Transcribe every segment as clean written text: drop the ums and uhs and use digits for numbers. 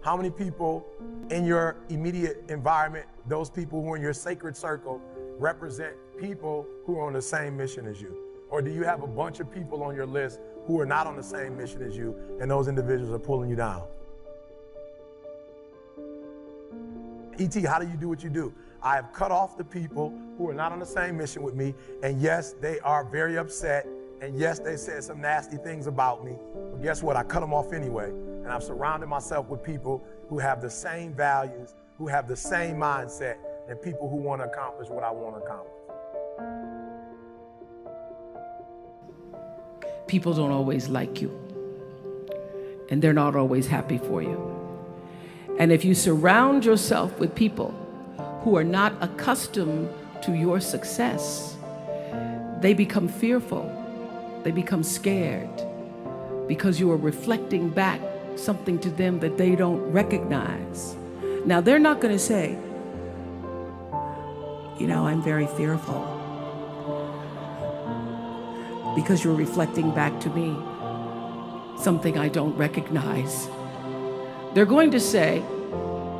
How many people in your immediate environment, those people who are in your sacred circle, represent people who are on the same mission as you? Or do you have a bunch of people on your list who are not on the same mission as you, and those individuals are pulling you down? E.T., how do you do what you do? I have cut off the people who are not on the same mission with me, and yes, they are very upset, and yes, they said some nasty things about me, but guess what? I cut them off anyway, and I've surrounded myself with people who have the same values, who have the same mindset, and people who want to accomplish what I want to accomplish. People don't always like you, and they're not always happy for you. And if you surround yourself with people who are not accustomed to your success, they become fearful, they become scared, because you are reflecting back something to them that they don't recognize. Now, they're not going to say, you know, I'm very fearful, because you're reflecting back to me something I don't recognize. They're going to say,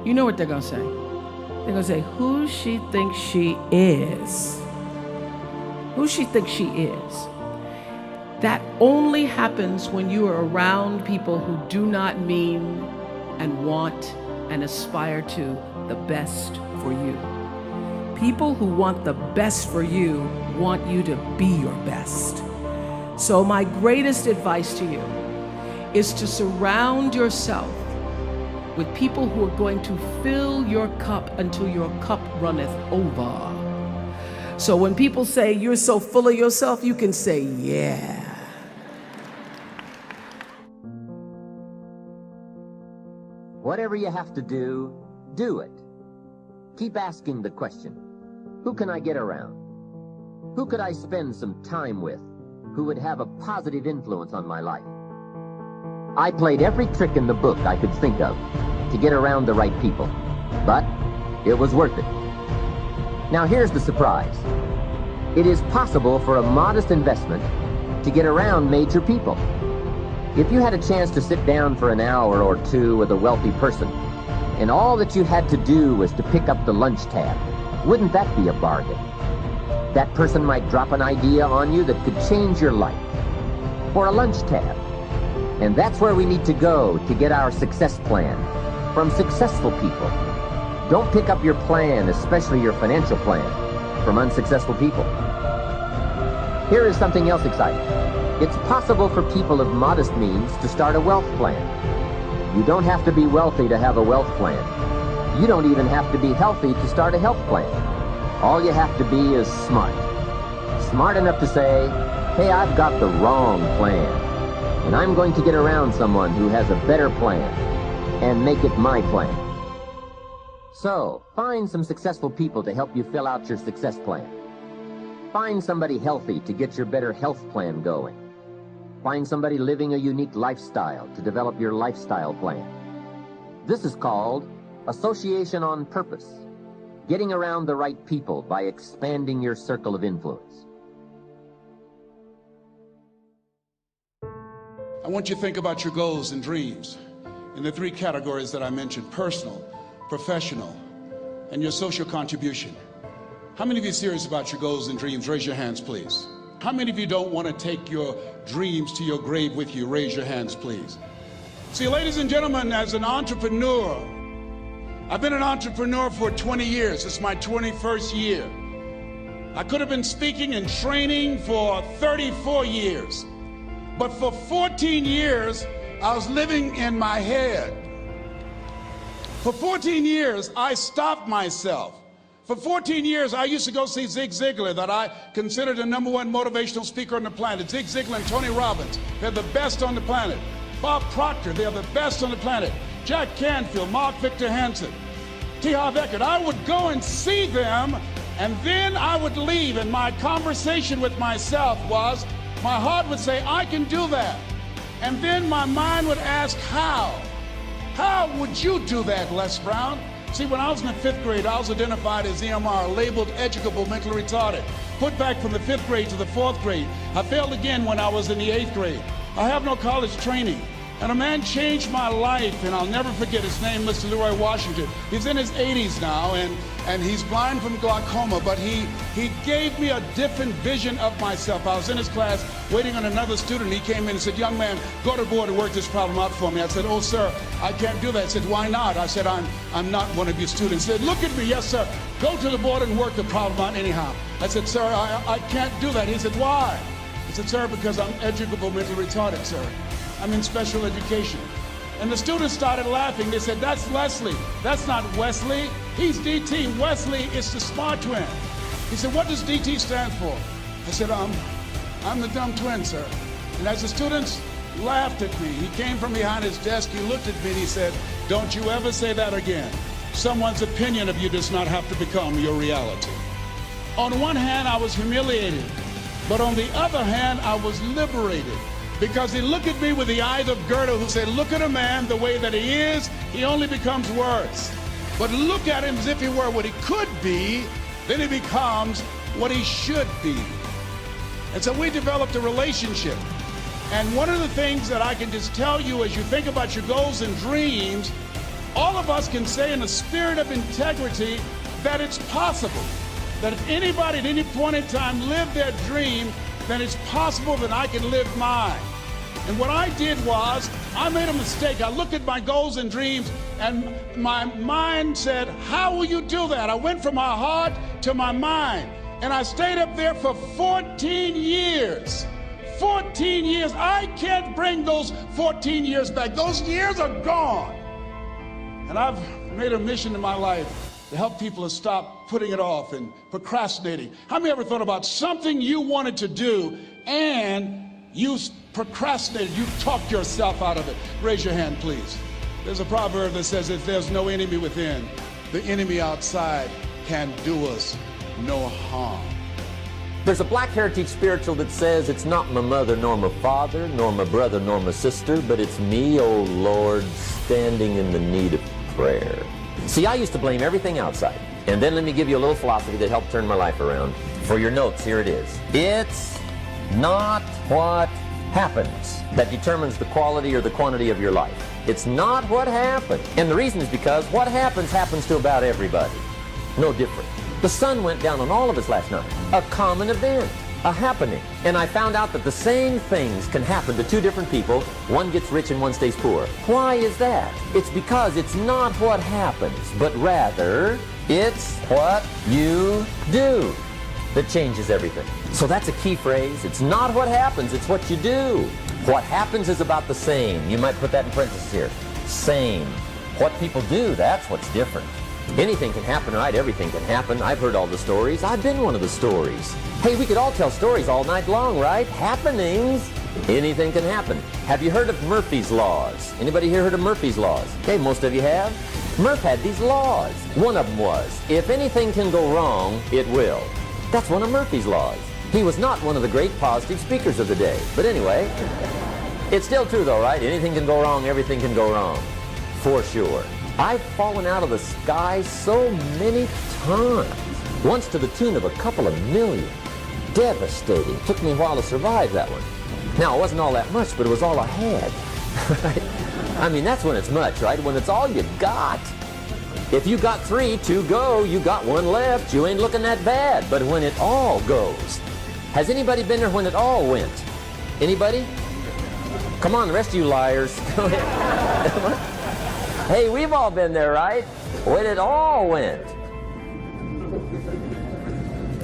you know what they're going to say? They're going to say, who she thinks she is. Who she thinks she is. That only happens when you are around people who do not mean and want and aspire to the best for you. People who want the best for you want you to be your best. So my greatest advice to you is to surround yourself with people who are going to fill your cup until your cup runneth over. So when people say you're so full of yourself, you can say, yeah. Whatever you have to do, do it. Keep asking the question, who can I get around? Who could I spend some time with who would have a positive influence on my life? I played every trick in the book I could think of to get around the right people, but it was worth it. Now here's the surprise. It is possible for a modest investment to get around major people. If you had a chance to sit down for an hour or two with a wealthy person, and all that you had to do was to pick up the lunch tab, wouldn't that be a bargain? That person might drop an idea on you that could change your life. For a lunch tab. And that's where we need to go to get our success plan, from successful people. Don't pick up your plan, especially your financial plan, from unsuccessful people. Here is something else exciting. It's possible for people of modest means to start a wealth plan. You don't have to be wealthy to have a wealth plan. You don't even have to be healthy to start a health plan. All you have to be is smart. Smart enough to say, hey, I've got the wrong plan, and I'm going to get around someone who has a better plan and make it my plan. So, find some successful people to help you fill out your success plan. Find somebody healthy to get your better health plan going. Find somebody living a unique lifestyle to develop your lifestyle plan. This is called association on purpose. Getting around the right people by expanding your circle of influence. I want you to think about your goals and dreams in the three categories that I mentioned: personal, professional, and your social contribution. How many of you are serious about your goals and dreams? Raise your hands, please. How many of you don't want to take your dreams to your grave with you? Raise your hands, please. See, ladies and gentlemen, as an entrepreneur, I've been an entrepreneur for 20 years. It's my 21st year. I could have been speaking and training for 34 years. But for 14 years, I was living in my head. For 14 years, I stopped myself. For 14 years, I used to go see Zig Ziglar, that I considered the #1 motivational speaker on the planet. Zig Ziglar and Tony Robbins, they're the best on the planet. Bob Proctor, they're the best on the planet. Jack Canfield, Mark Victor Hansen, T. Harv Eckert. I would go and see them, and then I would leave, and my conversation with myself was, my heart would say, I can do that. And then my mind would ask, how? How would you do that, Les Brown? See, when I was in the 5th grade, I was identified as EMR, labeled educable, mentally retarded. Put back from the 5th grade to the 4th grade. I failed again when I was in the 8th grade. I have no college training. And a man changed my life, and I'll never forget his name, Mr. Leroy Washington. He's in his 80s now, and he's blind from glaucoma, but he gave me a different vision of myself. I was in his class waiting on another student. He came in and said, young man, go to the board and work this problem out for me. I said, oh, sir, I can't do that. He said, why not? I said, I'm not one of your students. He said, look at me. Yes, sir. Go to the board and work the problem out anyhow. I said, sir, I can't do that. He said, why? I said, sir, because I'm educable mentally retarded, sir. I'm in special education. And the students started laughing. They said, that's Leslie. That's not Wesley. He's DT. Wesley is the smart twin. He said, what does DT stand for? I said, I'm the dumb twin, sir. And as the students laughed at me, he came from behind his desk, he looked at me and he said, don't you ever say that again. Someone's opinion of you does not have to become your reality. On one hand, I was humiliated, but on the other hand, I was liberated. Because he looked at me with the eyes of Goethe, who said, look at a man the way that he is, he only becomes worse. But look at him as if he were what he could be, then he becomes what he should be. And so we developed a relationship. And one of the things that I can just tell you as you think about your goals and dreams, all of us can say in a spirit of integrity that it's possible. That if anybody at any point in time lived their dream, then it's possible that I can live mine. And what I did was, I made a mistake. I looked at my goals and dreams, and my mind said, how will you do that? I went from my heart to my mind, and I stayed up there for 14 years. 14 years. I can't bring those 14 years back. Those years are gone. And I've made a mission in my life to help people to stop putting it off and procrastinating. How many ever thought about something you wanted to do and you procrastinated, you talked yourself out of it? Raise your hand, please. There's a proverb that says, if there's no enemy within, the enemy outside can do us no harm. There's a Black Heritage spiritual that says, it's not my mother nor my father, nor my brother nor my sister, but it's me, oh Lord, standing in the need of prayer. See, I used to blame everything outside. And then let me give you a little philosophy that helped turn my life around. For your notes, here it is. It's not what happens that determines the quality or the quantity of your life. It's not what happens. And the reason is because what happens to about everybody. No different. The sun went down on all of us last night. A common event. A happening. And I found out that the same things can happen to two different people. One gets rich and one stays poor. Why is that? It's because it's not what happens, but rather it's what you do that changes everything. So that's a key phrase. It's not what happens, it's what you do. What happens is about the same. You might put that in parentheses here. Same. What people do, that's what's different. Anything can happen, right? Everything can happen. I've heard all the stories. I've been one of the stories. Hey, we could all tell stories all night long, right? Happenings. Anything can happen. Have you heard of Murphy's Laws? Anybody here heard of Murphy's Laws? Okay, most of you have. Murph had these laws. One of them was, if anything can go wrong, it will. That's one of Murphy's Laws. He was not one of the great positive speakers of the day. But anyway, it's still true though, right? Anything can go wrong, everything can go wrong. For sure. I've fallen out of the sky so many times. Once to the tune of a couple of million. Devastating. Took me a while to survive that one. Now, it wasn't all that much, but it was all I had. Right? I mean, that's when it's much, right? When it's all you got. If you got 3, 2 go, you got 1 left, you ain't looking that bad. But when it all goes. Has anybody been there when it all went? Anybody? Come on, the rest of you liars. Go ahead. Hey, we've all been there, right? When it all went.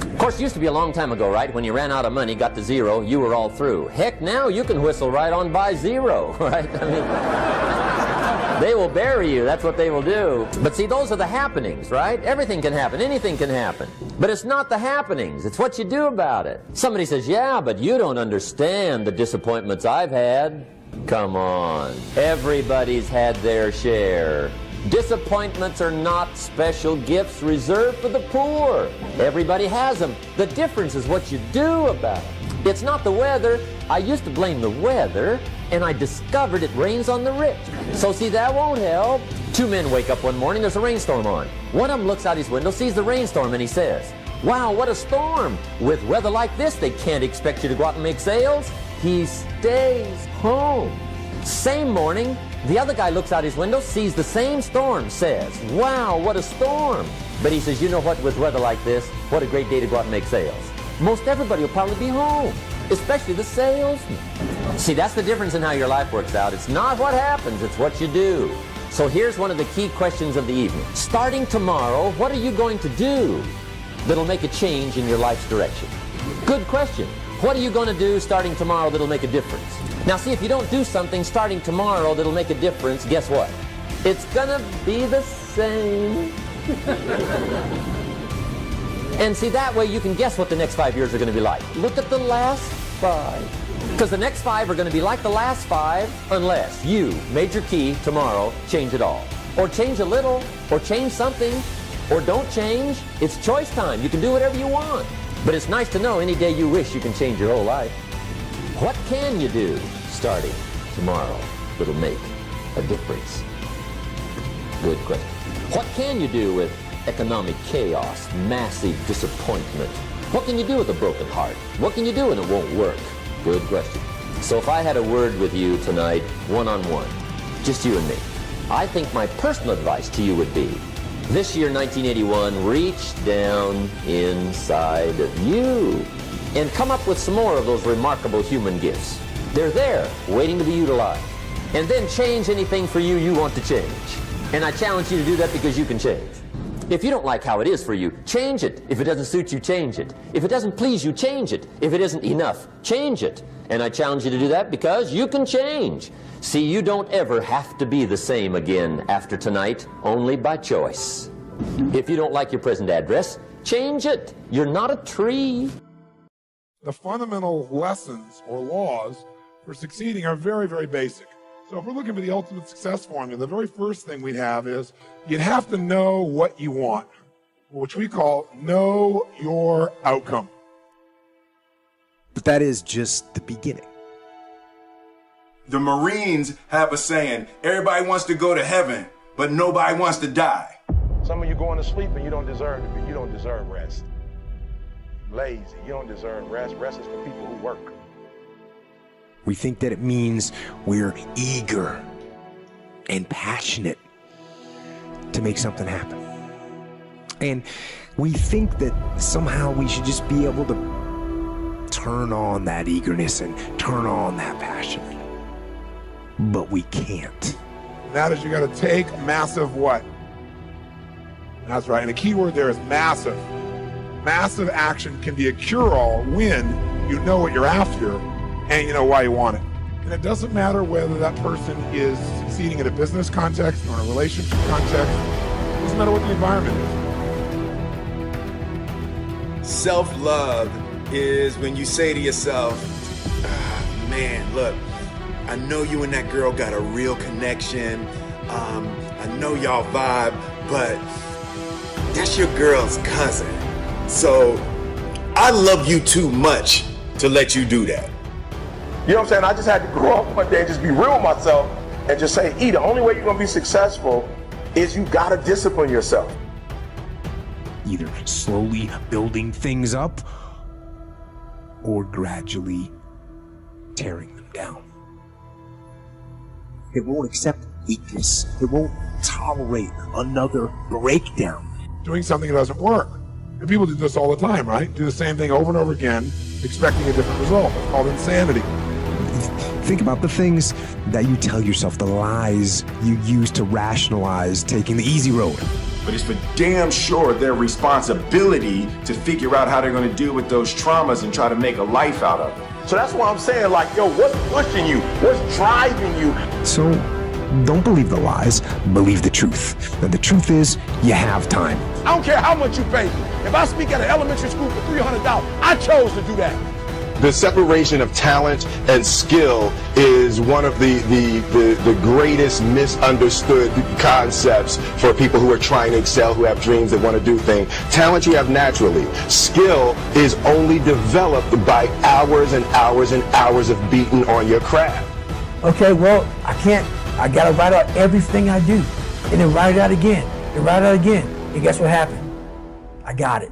Of course, it used to be a long time ago, right? When you ran out of money, got to 0, you were all through. Heck, now you can whistle right on by 0, right? I mean, they will bury you. That's what they will do. But see, those are the happenings, right? Everything can happen. Anything can happen. But it's not the happenings. It's what you do about it. Somebody says, yeah, but you don't understand the disappointments I've had. Come on. Everybody's had their share. Disappointments are not special gifts reserved for the poor. Everybody has them. The difference is what you do about it. It's not the weather. I used to blame the weather, and I discovered it rains on the rich. So see, that won't help. 2 men wake up one morning, there's a rainstorm on. One of them looks out his window, sees the rainstorm, and he says, wow, what a storm. With weather like this, they can't expect you to go out and make sales. He stays home. Same morning, the other guy looks out his window, sees the same storm, says, wow, what a storm. But he says, you know what, with weather like this, what a great day to go out and make sales. Most everybody will probably be home, especially the salesman. See, that's the difference in how your life works out. It's not what happens, it's what you do. So here's one of the key questions of the evening. Starting tomorrow, what are you going to do that'll make a change in your life's direction? Good question. What are you going to do starting tomorrow that'll make a difference? Now see, if you don't do something starting tomorrow that'll make a difference, guess what? It's gonna be the same. And see, that way you can guess what the next 5 years are going to be like. Look at the last 5. Because the next 5 are going to be like the last 5 unless you, major key, tomorrow, change it all. Or change a little, or change something, or don't change. It's choice time. You can do whatever you want. But it's nice to know any day you wish you can change your whole life. What can you do starting tomorrow that'll make a difference? Good question. What can you do with economic chaos, massive disappointment? What can you do with a broken heart? What can you do when it won't work? Good question. So if I had a word with you tonight, one-on-one, just you and me, I think my personal advice to you would be, this year, 1981, reach down inside of you and come up with some more of those remarkable human gifts. They're there, waiting to be utilized. And then change anything for you you want to change. And I challenge you to do that because you can change. If you don't like how it is for you, change it. If it doesn't suit you, change it. If it doesn't please you, change it. If it isn't enough, change it. And I challenge you to do that because you can change. See, you don't ever have to be the same again after tonight, only by choice. If you don't like your present address, change it. You're not a tree. The fundamental lessons or laws for succeeding are very, very basic. So if we're looking for the ultimate success formula, the very first thing we'd have is you'd have to know what you want, which we call know your outcome. But that is just the beginning. The Marines have a saying, everybody wants to go to heaven, but nobody wants to die. Some of you going to sleep and you don't deserve to be. You don't deserve rest. Lazy. You don't deserve rest. Rest is for people who work. We think that it means we're eager and passionate to make something happen. And we think that somehow we should just be able to turn on that eagerness and turn on that passion. But we can't. And that is, you got to take massive what? That's right. And the key word there is massive. Massive action can be a cure-all when you know what you're after and you know why you want it. And it doesn't matter whether that person is succeeding in a business context or in a relationship context. It doesn't matter what the environment is. Self-love is when you say to yourself, man, look, I know you and that girl got a real connection. I know y'all vibe, but that's your girl's cousin. So I love you too much to let you do that. You know what I'm saying? I just had to grow up one day and just be real with myself and just say, the only way you're going to be successful is you got to discipline yourself. Either slowly building things up or gradually tearing them down. It won't accept weakness. It won't tolerate another breakdown. Doing something that doesn't work. And people do this all the time, right? Do the same thing over and over again, expecting a different result. It's called insanity. Think about the things that you tell yourself, the lies you use to rationalize taking the easy road. But it's for damn sure their responsibility to figure out how they're going to deal with those traumas and try to make a life out of it. So that's why I'm saying, like, yo, what's pushing you? What's driving you? So don't believe the lies, believe the truth. And the truth is, you have time. I don't care how much you pay me. If I speak at an elementary school for $300, I chose to do that. The separation of talent and skill is one of the greatest misunderstood concepts for people who are trying to excel, who have dreams, that want to do things. Talent you have naturally. Skill is only developed by hours and hours and hours of beating on your craft. Okay, well, I gotta write out everything I do, and then write it out again, and write it out again. And guess what happened? I got it.